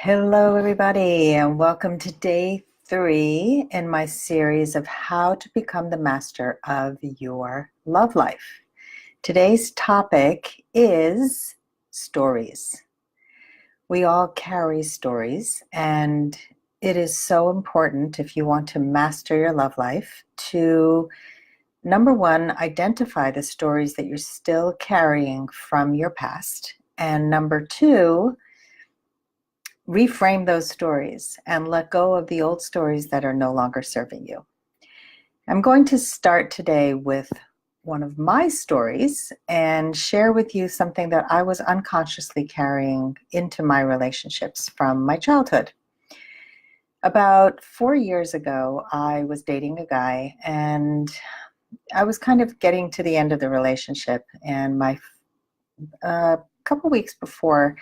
Hello, everybody, and welcome to day 3 in my series of how to become the master of your love life. Today's topic is stories. We all carry stories, and it is so important if you want to master your love life to, number one, identify the stories that you're still carrying from your past, and number two, reframe those stories and let go of the old stories that are no longer serving you. I'm going to start today with one of my stories and share with you something that I was unconsciously carrying into my relationships from my childhood. About 4 years ago, I was dating a guy and I was kind of getting to the end of the relationship, and a couple weeks before,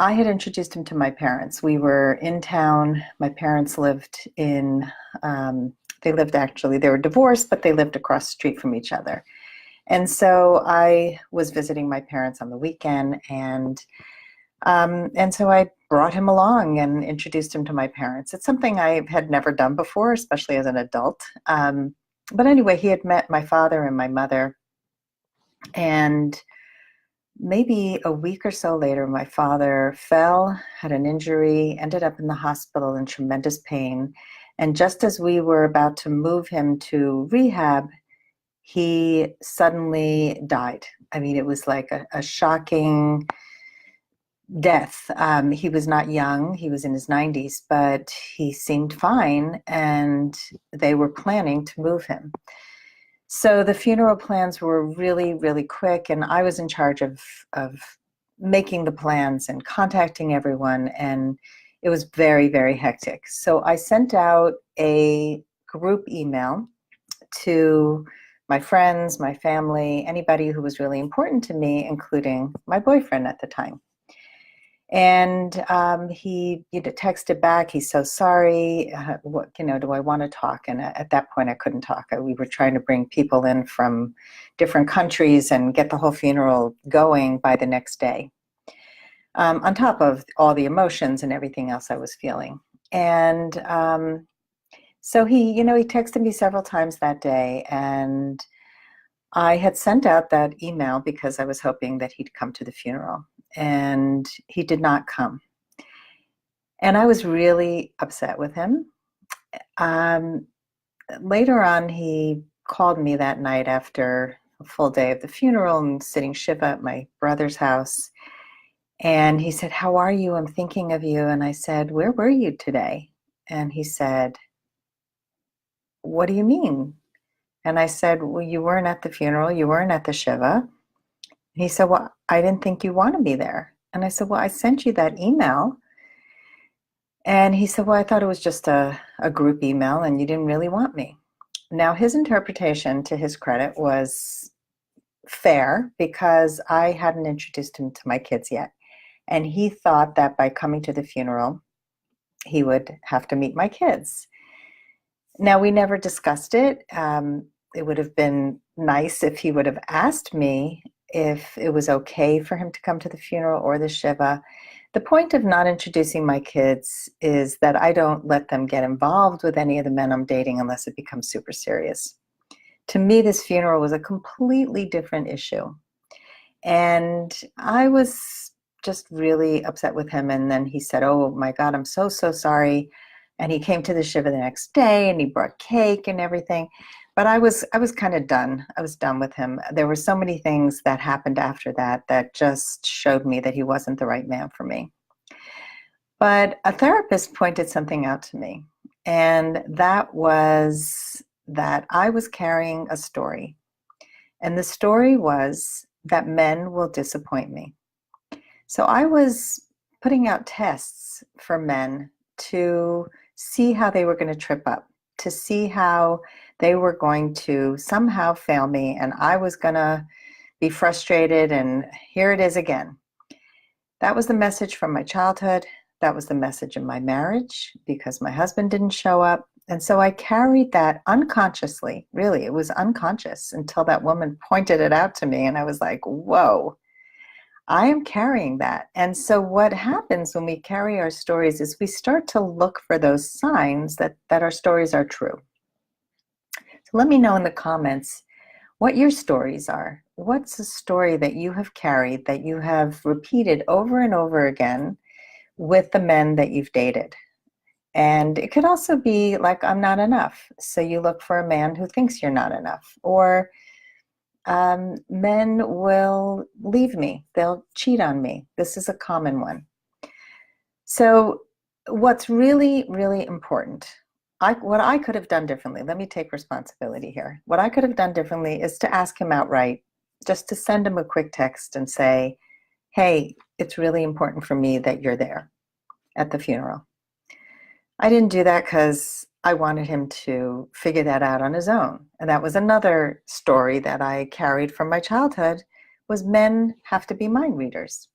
I had introduced him to my parents. We were in town. My parents lived they were divorced, but they lived across the street from each other. And so I was visiting my parents on the weekend, and so I brought him along and introduced him to my parents. It's something I had never done before, especially as an adult. But anyway, he had met my father and my mother, and maybe a week or so later, my father fell, had an injury, ended up in the hospital in tremendous pain. And just as we were about to move him to rehab, he suddenly died. I mean, it was like a shocking death. He was not young, he was in his 90s, but he seemed fine, and they were planning to move him. So the funeral plans were really, really quick, and I was in charge of making the plans and contacting everyone, and it was very, very hectic. So I sent out a group email to my friends, my family, anybody who was really important to me, including my boyfriend at the time. And he texted back, he's so sorry, do I want to talk? And at that point, I couldn't talk. We were trying to bring people in from different countries and get the whole funeral going by the next day, on top of all the emotions and everything else I was feeling. And so he texted me several times that day, and I had sent out that email because I was hoping that he'd come to the funeral, and he did not come. And I was really upset with him. Um, Later on, he called me that night after a full day of the funeral and sitting Shiva at my brother's house. And he said, "How are you? I'm thinking of you." And I said, "Where were you today?" And he said, "What do you mean?" And I said, "Well, you weren't at the funeral. You weren't at the Shiva." He said, "Well, I didn't think you wanted me there." And I said, "Well, I sent you that email." And he said, "Well, I thought it was just a group email and you didn't really want me." Now, his interpretation, to his credit, was fair because I hadn't introduced him to my kids yet. And he thought that by coming to the funeral, he would have to meet my kids. Now, we never discussed it. It would have been nice if he would have asked me if it was okay for him to come to the funeral or the Shiva. The point of not introducing my kids is that I don't let them get involved with any of the men I'm dating unless it becomes super serious. To me, this funeral was a completely different issue. And I was just really upset with him. And then he said, "Oh my God, I'm so, so sorry." And he came to the Shiva the next day and he brought cake and everything. But I was kind of done. I was done with him. There were so many things that happened after that that just showed me that he wasn't the right man for me. But a therapist pointed something out to me, and that was that I was carrying a story. And the story was that men will disappoint me. So I was putting out tests for men to see how they were going to trip up, to see how they were going to somehow fail me, and I was going to be frustrated, and here it is again. That was the message from my childhood. That was the message in my marriage because my husband didn't show up. And so I carried that unconsciously. Really, it was unconscious until that woman pointed it out to me, and I was like, whoa. I am carrying that. And so what happens when we carry our stories is we start to look for those signs that our stories are true. So let me know in the comments what your stories are. What's a story that you have carried, that you have repeated over and over again with the men that you've dated? And it could also be like, I'm not enough. So you look for a man who thinks you're not enough. Or men will leave me, they'll cheat on me. This is a common one. So what's really, really important, what I could have done differently, let me take responsibility here. What I could have done differently is to ask him outright, just to send him a quick text and say, hey, it's really important for me that you're there at the funeral. I didn't do that because I wanted him to figure that out on his own. And that was another story that I carried from my childhood, was men have to be mind readers.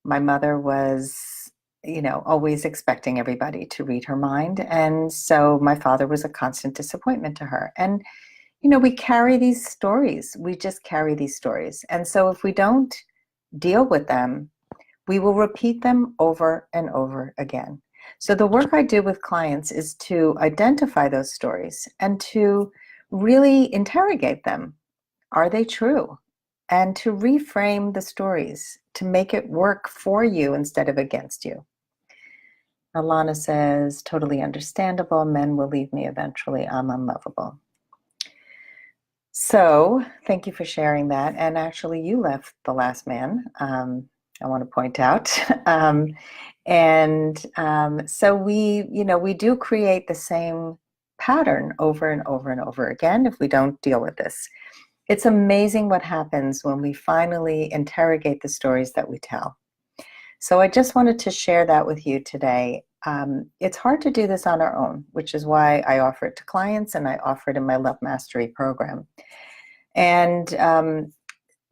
My mother was, always expecting everybody to read her mind. And so my father was a constant disappointment to her. And, we carry these stories. We just carry these stories. And so if we don't deal with them, we will repeat them over and over again. So the work I do with clients is to identify those stories and to really interrogate them. Are they true? And to reframe the stories to make it work for you instead of against you. Alana says, totally understandable. Men will leave me eventually. I'm unlovable. So thank you for sharing that. And actually, you left the last man. I want to point out. So we do create the same pattern over and over and over again if we don't deal with this. It's amazing what happens when we finally interrogate the stories that we tell. So I just wanted to share that with you today. It's hard to do this on our own, which is why I offer it to clients and I offer it in my Love Mastery program. And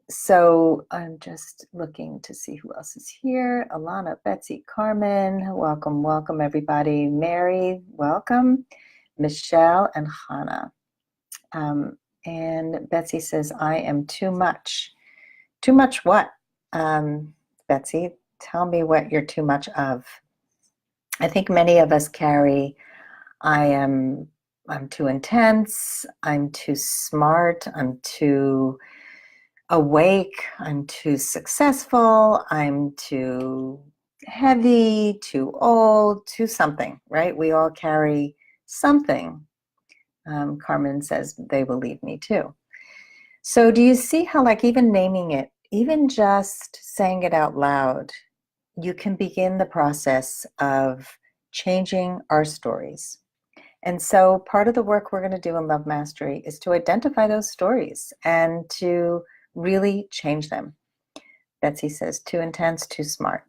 so I'm just looking to see who else is here. Alana, Betsy, Carmen, welcome everybody. Mary, welcome. Michelle and Hannah. And Betsy says, I am too much. Too much what? Betsy, tell me what you're too much of. I think many of us carry, I'm too intense, I'm too smart, I'm too awake, I'm too successful, I'm too heavy, too old, too something, right? We all carry something. Carmen says they will leave me too. So do you see how, like, even naming it, even just saying it out loud, you can begin the process of changing our stories. And so part of the work we're going to do in Love Mastery is to identify those stories and to really change them. Betsy says, too intense, too smart.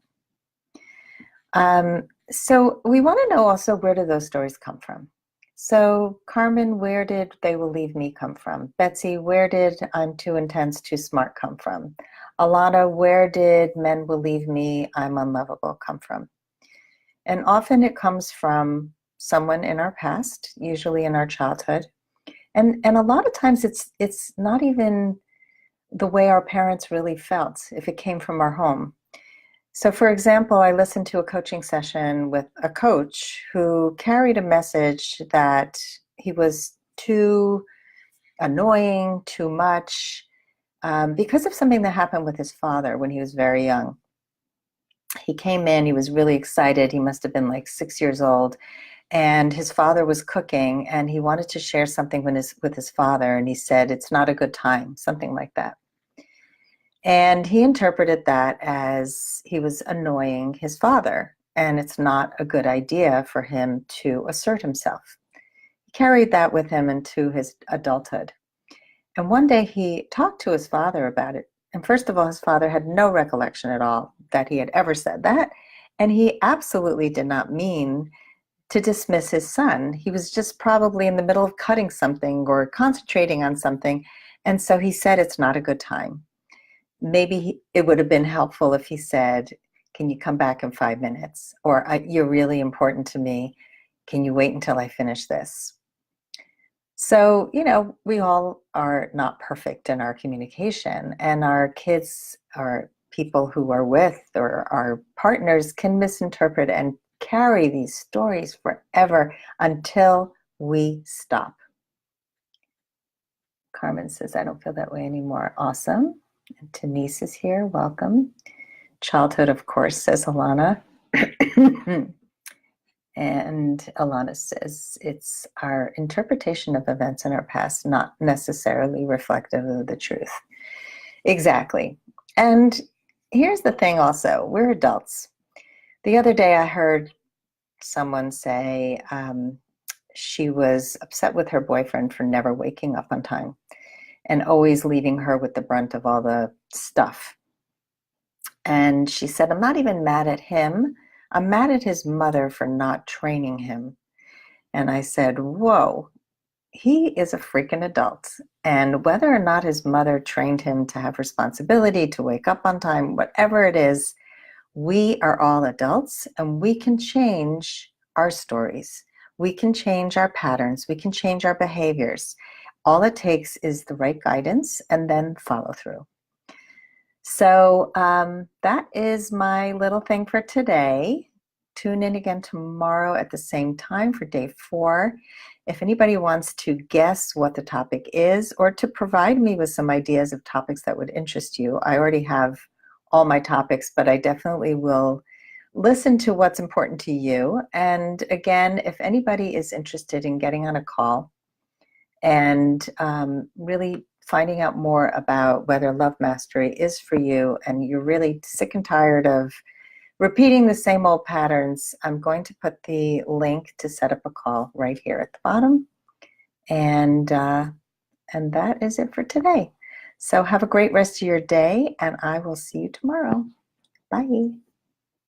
So we want to know also, where do those stories come from? So Carmen, where did they will leave me come from? Betsy, where did I'm too intense, too smart come from? Alana, where did men will leave me, I'm unlovable come from? And often it comes from someone in our past, usually in our childhood. And a lot of times it's not even the way our parents really felt if it came from our home. So for example, I listened to a coaching session with a coach who carried a message that he was too annoying, too much, because of something that happened with his father when he was very young. He came in, he was really excited. He must have been like 6 years old. And his father was cooking and he wanted to share something with his father. And he said, it's not a good time, something like that. And he interpreted that as he was annoying his father, and it's not a good idea for him to assert himself. He carried that with him into his adulthood. And one day he talked to his father about it. And first of all, his father had no recollection at all that he had ever said that. And he absolutely did not mean to dismiss his son. He was just probably in the middle of cutting something or concentrating on something. And so he said, it's not a good time. Maybe it would have been helpful if he said, can you come back in 5 minutes? Or you're really important to me. Can you wait until I finish this? So, we all are not perfect in our communication, and our kids, our people who are with or our partners can misinterpret and carry these stories forever until we stop. Carmen says, I don't feel that way anymore. Awesome. And Denise is here. Welcome. Childhood, of course, says Alana. And Alana says, it's our interpretation of events in our past, not necessarily reflective of the truth. Exactly. And here's the thing also, we're adults. The other day I heard someone say she was upset with her boyfriend for never waking up on time and always leaving her with the brunt of all the stuff. And she said, I'm not even mad at him. I'm mad at his mother for not training him. And I said, whoa, he is a freaking adult. And whether or not his mother trained him to have responsibility, to wake up on time, whatever it is, we are all adults and we can change our stories. We can change our patterns. We can change our behaviors. All it takes is the right guidance and then follow through. So that is my little thing for today. Tune in again tomorrow at the same time for day 4. If anybody wants to guess what the topic is or to provide me with some ideas of topics that would interest you, I already have all my topics, but I definitely will listen to what's important to you. And again, if anybody is interested in getting on a call and really finding out more about whether love mastery is for you and you're really sick and tired of repeating the same old patterns, I'm going to put the link to set up a call right here at the bottom. And that is it for today. So have a great rest of your day, and I will see you tomorrow. Bye.